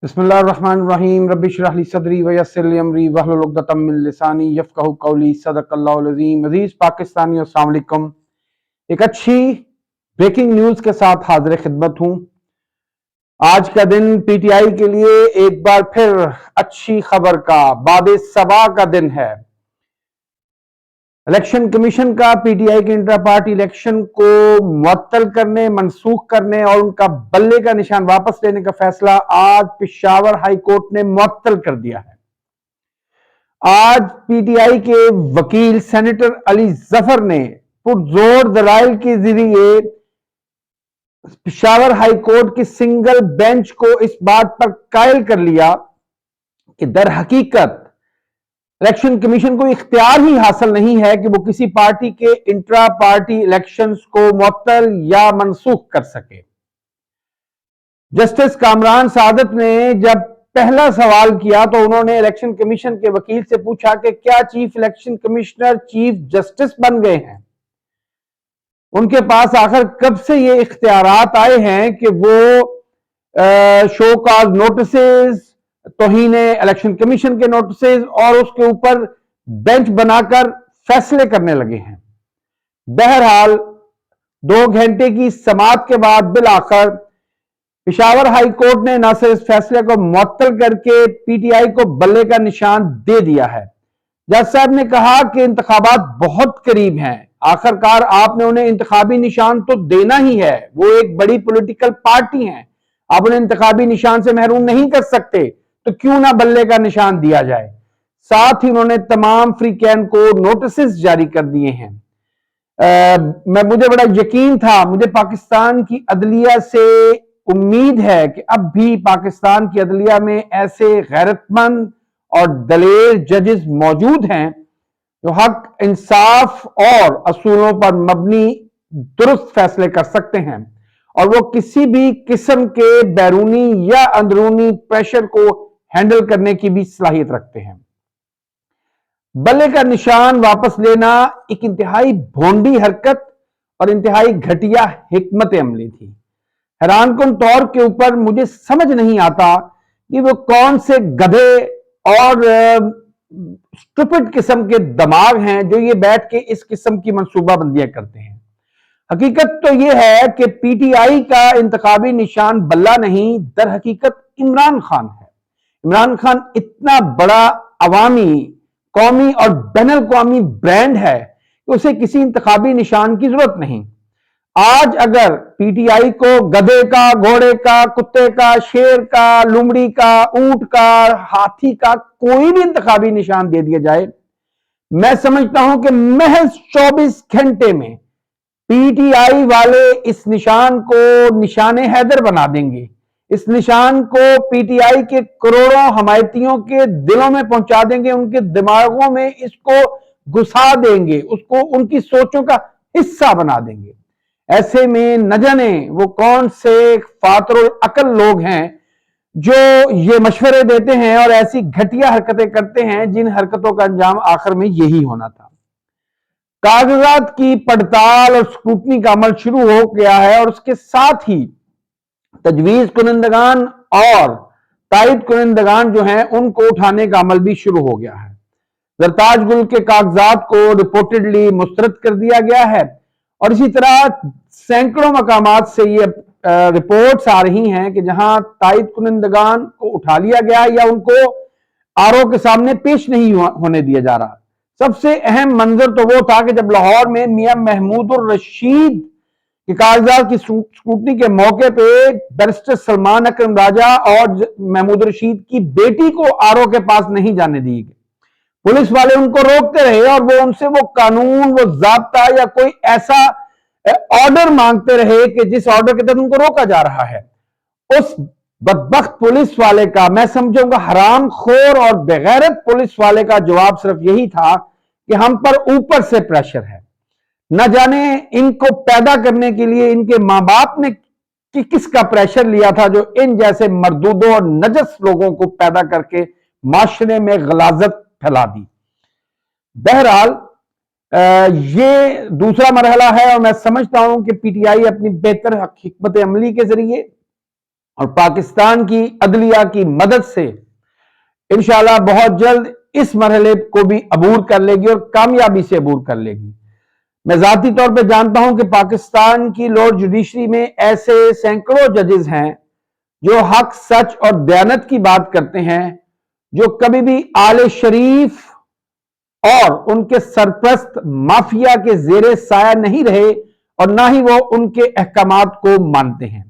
بسم اللہ الرحمن الرحیم رب اشرح لی صدری ویسر لی امری واحلل عقدۃ من لسانی یفقہوا قولی صدق اللہ العظیم۔ عزیز پاکستانی، السلام علیکم۔ ایک اچھی بریکنگ نیوز کے ساتھ حاضر خدمت ہوں۔ آج کا دن پی ٹی آئی کے لیے ایک بار پھر اچھی خبر کا باب صبا کا دن ہے۔ الیکشن کمیشن کا پی ٹی آئی کے انٹرا پارٹی الیکشن کو معطل کرنے، منسوخ کرنے اور ان کا بلے کا نشان واپس لینے کا فیصلہ آج پشاور ہائی کورٹ نے معطل کر دیا ہے۔ آج پی ٹی آئی کے وکیل سینیٹر علی ظفر نے پرزور دلائل کے ذریعے پشاور ہائی کورٹ کی سنگل بینچ کو اس بات پر قائل کر لیا کہ در حقیقت الیکشن کمیشن کو اختیار ہی حاصل نہیں ہے کہ وہ کسی پارٹی کے انٹرا پارٹی الیکشنز کو معطل یا منسوخ کر سکے۔ جسٹس کامران سعادت نے جب پہلا سوال کیا تو انہوں نے الیکشن کمیشن کے وکیل سے پوچھا کہ کیا chief election commissioner chief justice بن گئے ہیں؟ ان کے پاس آخر کب سے یہ اختیارات آئے ہیں کہ وہ شو کاز نوٹسز، توہین الیکشن کمیشن کے نوٹسز اور اس کے اوپر بینچ بنا کر فیصلے کرنے لگے ہیں؟ بہرحال 2 گھنٹے کی سماعت کے بعد بالآخر پشاور ہائی کورٹ نے نہ صرف اس فیصلے کو معطل کر کے پی ٹی آئی کو بلے کا نشان دے دیا ہے۔ جج صاحب نے کہا کہ انتخابات بہت قریب ہیں، آخرکار آپ نے انہیں انتخابی نشان تو دینا ہی ہے، وہ ایک بڑی پولیٹیکل پارٹی ہیں، آپ انہیں انتخابی نشان سے محروم نہیں کر سکتے، تو کیوں نہ بلے کا نشان دیا جائے۔ ساتھ ہی انہوں نے تمام فریقین کو نوٹسز جاری کر دیے ہیں۔ مجھے بڑا یقین تھا، مجھے پاکستان کی عدلیہ سے امید ہے کہ اب بھی پاکستان کی عدلیہ میں ایسے غیرت مند اور دلیر ججز موجود ہیں جو حق، انصاف اور اصولوں پر مبنی درست فیصلے کر سکتے ہیں، اور وہ کسی بھی قسم کے بیرونی یا اندرونی پریشر کو ہینڈل کرنے کی بھی صلاحیت رکھتے ہیں۔ بلے کا نشان واپس لینا ایک انتہائی بھونڈی حرکت اور انتہائی گھٹیا حکمت عملی تھی۔ حیران کن طور کے اوپر مجھے سمجھ نہیں آتا کہ وہ کون سے گدھے اور اسٹوپڈ قسم کے دماغ ہیں جو یہ بیٹھ کے اس قسم کی منصوبہ بندیاں کرتے ہیں۔ حقیقت تو یہ ہے کہ پی ٹی آئی کا انتخابی نشان بلہ نہیں، در حقیقت عمران خان ہے۔ عمران خان اتنا بڑا عوامی، قومی اور بین الاقوامی برانڈ ہے کہ اسے کسی انتخابی نشان کی ضرورت نہیں۔ آج اگر پی ٹی آئی کو گدھے کا، گھوڑے کا، کتے کا، شیر کا، لومڑی کا، اونٹ کا، ہاتھی کا کوئی بھی انتخابی نشان دے دیا جائے، میں سمجھتا ہوں کہ محض 24 گھنٹے میں پی ٹی آئی والے اس نشان کو نشان حیدر بنا دیں گے، اس نشان کو پی ٹی آئی کے کروڑوں حمایتیوں کے دلوں میں پہنچا دیں گے، ان کے دماغوں میں اس کو گھسا دیں گے، اس کو ان کی سوچوں کا حصہ بنا دیں گے۔ ایسے میں نہ جانے وہ کون سے فاتر العقل لوگ ہیں جو یہ مشورے دیتے ہیں اور ایسی گھٹیا حرکتیں کرتے ہیں جن حرکتوں کا انجام آخر میں یہی ہونا تھا۔ کاغذات کی پڑتال اور سکروٹنی کا عمل شروع ہو گیا ہے، اور اس کے ساتھ ہی تجویز کنندگان اور تائید کنندگان جو ہیں ان کو اٹھانے کا عمل بھی شروع ہو گیا ہے۔ زرتاج گل کے کاغذات کو رپورٹڈلی مسترد کر دیا گیا ہے، اور اسی طرح سینکڑوں مقامات سے یہ رپورٹس آ رہی ہیں کہ جہاں تائید کنندگان کو اٹھا لیا گیا یا ان کو آر او کے سامنے پیش نہیں ہونے دیا جا رہا۔ سب سے اہم منظر تو وہ تھا کہ جب لاہور میں میاں محمود الرشید کے کاغذات کی سکروٹنی کے موقع پہ بیرسٹر سلمان اکرم راجہ اور محمود الرشید کی بیٹی کو آر او کے پاس نہیں جانے دی گئی۔ پولیس والے ان کو روکتے رہے اور وہ ان سے وہ قانون، وہ ضابطہ یا کوئی ایسا آرڈر مانگتے رہے کہ جس آرڈر کے تحت ان کو روکا جا رہا ہے۔ اس بدبخت پولیس والے کا، میں سمجھوں گا حرام خور اور بغیرت پولیس والے کا جواب صرف یہی تھا کہ ہم پر اوپر سے پریشر ہے۔ نہ جانے ان کو پیدا کرنے کے لیے ان کے ماں باپ نے کس کا پریشر لیا تھا جو ان جیسے مردودوں اور نجس لوگوں کو پیدا کر کے معاشرے میں غلاظت پھیلا دی۔ بہرحال یہ دوسرا مرحلہ ہے، اور میں سمجھتا ہوں کہ پی ٹی آئی اپنی بہتر حکمت عملی کے ذریعے اور پاکستان کی عدلیہ کی مدد سے انشاءاللہ بہت جلد اس مرحلے کو بھی عبور کر لے گی اور کامیابی سے عبور کر لے گی۔ میں ذاتی طور پہ جانتا ہوں کہ پاکستان کی لاء جوڈیشری میں ایسے سینکڑوں ججز ہیں جو حق، سچ اور دیانت کی بات کرتے ہیں، جو کبھی بھی آل شریف اور ان کے سرپرست مافیا کے زیر سایہ نہیں رہے اور نہ ہی وہ ان کے احکامات کو مانتے ہیں۔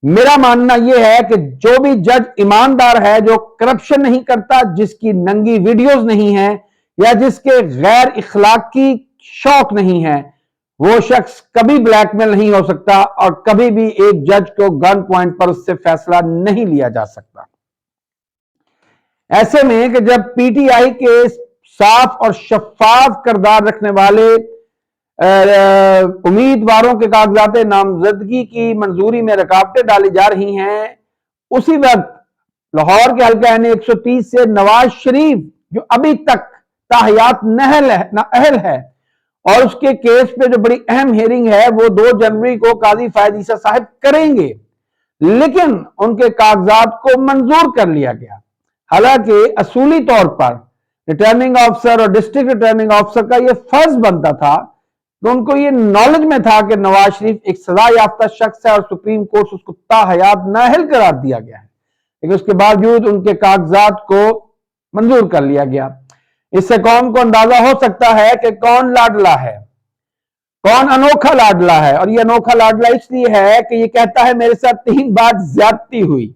میرا ماننا یہ ہے کہ جو بھی جج ایماندار ہے، جو کرپشن نہیں کرتا، جس کی ننگی ویڈیوز نہیں ہیں یا جس کے غیر اخلاقی شوق نہیں ہے، وہ شخص کبھی بلیک میل نہیں ہو سکتا اور کبھی بھی ایک جج کو گن پوائنٹ پر اس سے فیصلہ نہیں لیا جا سکتا۔ ایسے میں کہ جب پی ٹی آئی کے صاف اور شفاف کردار رکھنے والے امیدواروں کے کاغذات نامزدگی کی منظوری میں رکاوٹیں ڈالی جا رہی ہیں، اسی وقت لاہور کے حلقہ این 130 سے نواز شریف جو ابھی تک تاحیات نااہل ہے اور اس کے کیس پہ جو بڑی اہم ہیئرنگ ہے وہ 2 جنوری کو قاضی فائد عیسیٰ صاحب کریں گے، لیکن ان کے کاغذات کو منظور کر لیا گیا۔ حالانکہ اصولی طور پر ریٹرننگ آفیسر اور ڈسٹرکٹ ریٹرننگ آفیسر کا یہ فرض بنتا تھا کہ ان کو یہ نالج میں تھا کہ نواز شریف ایک سزا یافتہ شخص ہے اور سپریم کورٹ اس کو تاحیات نااہل قرار دیا گیا ہے، لیکن اس کے باوجود ان کے کاغذات کو منظور کر لیا گیا۔ اس سے قوم کو اندازہ ہو سکتا ہے کہ کون لاڈلا ہے، کون انوکھا لاڈلا ہے، اور یہ انوکھا لاڈلا اس لیے ہے کہ یہ کہتا ہے میرے ساتھ 3 بار زیادتی ہوئی۔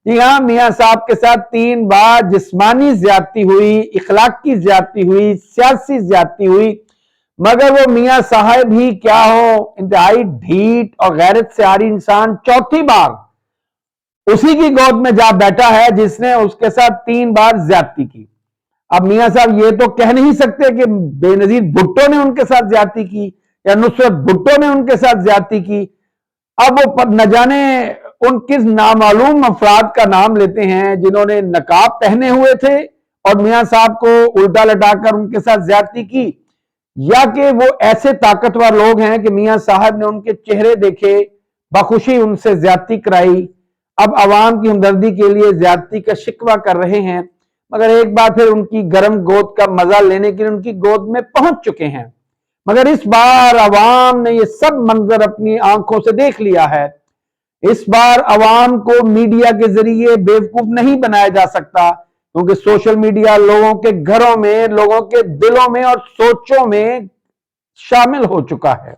جی ہاں، میاں صاحب کے ساتھ 3 بار جسمانی زیادتی ہوئی، اخلاقی زیادتی ہوئی، سیاسی زیادتی ہوئی، مگر وہ میاں صاحب ہی کیا ہو، انتہائی ڈھیٹ اور غیرت سے عاری انسان 4تھی بار اسی کی گود میں جا بیٹھا ہے جس نے اس کے ساتھ 3 بار زیادتی کی۔ اب میاں صاحب یہ تو کہہ نہیں سکتے کہ بے نظیر بھٹو نے ان کے ساتھ زیادتی کی یا نصرت بھٹو نے ان کے ساتھ زیادتی کی۔ اب وہ نہ جانے ان کس نامعلوم افراد کا نام لیتے ہیں جنہوں نے نقاب پہنے ہوئے تھے اور میاں صاحب کو الٹا لٹا کر ان کے ساتھ زیادتی کی، یا کہ وہ ایسے طاقتور لوگ ہیں کہ میاں صاحب نے ان کے چہرے دیکھے، بخوشی ان سے زیادتی کرائی، اب عوام کی ہمدردی کے لیے زیادتی کا شکوہ کر رہے ہیں، مگر ایک بار پھر ان کی گرم گود کا مزہ لینے کے لیے ان کی گود میں پہنچ چکے ہیں۔ مگر اس بار عوام نے یہ سب منظر اپنی آنکھوں سے دیکھ لیا ہے۔ اس بار عوام کو میڈیا کے ذریعے بیوقوف نہیں بنایا جا سکتا، کیونکہ سوشل میڈیا لوگوں کے گھروں میں، لوگوں کے دلوں میں اور سوچوں میں شامل ہو چکا ہے۔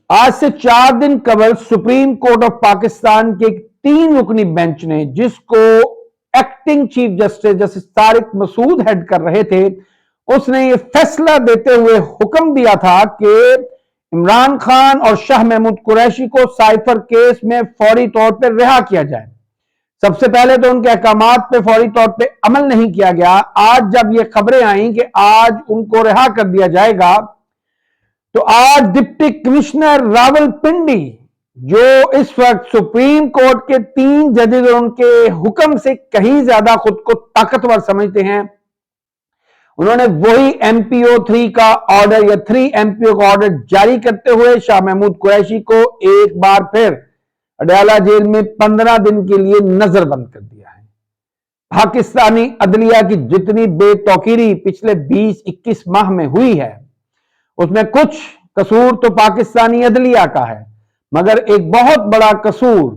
آج سے 4 دن قبل سپریم کورٹ آف پاکستان کے 3 رکنی بینچ نے، جس کو ایکٹنگ چیف جسٹس طارق مسعود ہیڈ کر رہے تھے، اس نے یہ فیصلہ دیتے ہوئے حکم دیا تھا کہ عمران خان اور شاہ محمود قریشی کو سائفر کیس میں فوری طور پر رہا کیا جائے۔ سب سے پہلے تو ان کے احکامات پہ فوری طور پہ عمل نہیں کیا گیا۔ آج جب یہ خبریں آئیں کہ آج ان کو رہا کر دیا جائے گا، تو آج ڈپٹی کمشنر راول پنڈی جو اس وقت سپریم کورٹ کے 3 ججز اور ان کے حکم سے کہیں زیادہ خود کو طاقتور سمجھتے ہیں، انہوں نے وہی ایم پی او 3 کا آرڈر یا 3 ایم پی او کا آرڈر جاری کرتے ہوئے شاہ محمود قریشی کو ایک بار پھر اڈیالہ جیل میں 15 دن کے لیے نظر بند کر دیا ہے۔ پاکستانی عدلیہ کی جتنی بے توقیری پچھلے 20-21 ماہ میں ہوئی ہے، اس میں کچھ قصور تو پاکستانی عدلیہ کا ہے، مگر ایک بہت بڑا قصور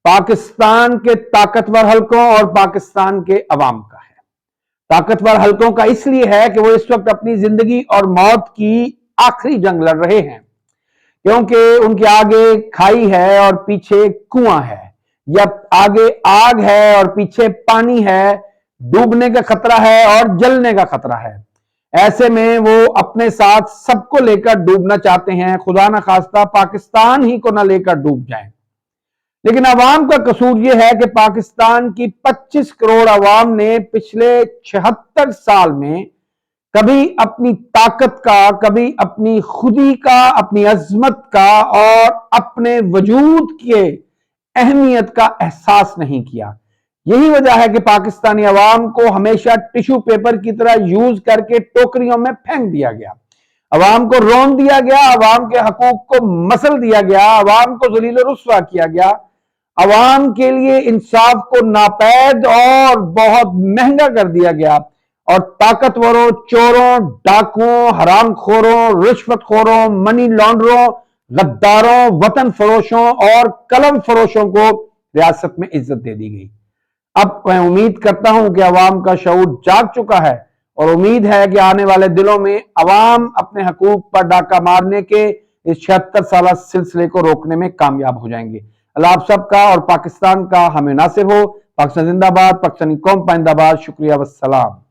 پاکستان کے طاقتور حلقوں اور پاکستان کے عوام کا ہے۔ طاقتور حلقوں کا اس لیے ہے کہ وہ اس وقت اپنی زندگی اور موت کی آخری جنگ لڑ رہے ہیں، کیونکہ ان کے آگے کھائی ہے اور پیچھے کنواں ہے، یا آگے آگ ہے اور پیچھے پانی ہے، ڈوبنے کا خطرہ ہے اور جلنے کا خطرہ ہے۔ ایسے میں وہ اپنے ساتھ سب کو لے کر ڈوبنا چاہتے ہیں، خدا نہ خواستہ پاکستان ہی کو نہ لے کر ڈوب جائیں۔ لیکن عوام کا قصور یہ ہے کہ پاکستان کی 25 کروڑ عوام نے پچھلے 76 سال میں کبھی اپنی طاقت کا، کبھی اپنی خودی کا، اپنی عظمت کا اور اپنے وجود کے اہمیت کا احساس نہیں کیا۔ یہی وجہ ہے کہ پاکستانی عوام کو ہمیشہ ٹیشو پیپر کی طرح یوز کر کے ٹوکریوں میں پھینک دیا گیا۔ عوام کو رون دیا گیا، عوام کے حقوق کو مسل دیا گیا، عوام کو ذلیل و رسوا کیا گیا، عوام کے لیے انصاف کو ناپید اور بہت مہنگا کر دیا گیا، اور طاقتوروں، چوروں، ڈاکوؤں، حرام خوروں، رشوت خوروں، منی لانڈروں، غداروں، وطن فروشوں اور قلم فروشوں کو ریاست میں عزت دے دی گئی۔ اب میں امید کرتا ہوں کہ عوام کا شعور جاگ چکا ہے، اور امید ہے کہ آنے والے دنوں میں عوام اپنے حقوق پر ڈاکہ مارنے کے اس 76 سالہ سلسلے کو روکنے میں کامیاب ہو جائیں گے۔ اللہ آپ سب کا اور پاکستان کا ہمیں ناصر ہو۔ پاکستان زندہ باد، پاکستانی قوم پائندہ باد۔ شکریہ والسلام۔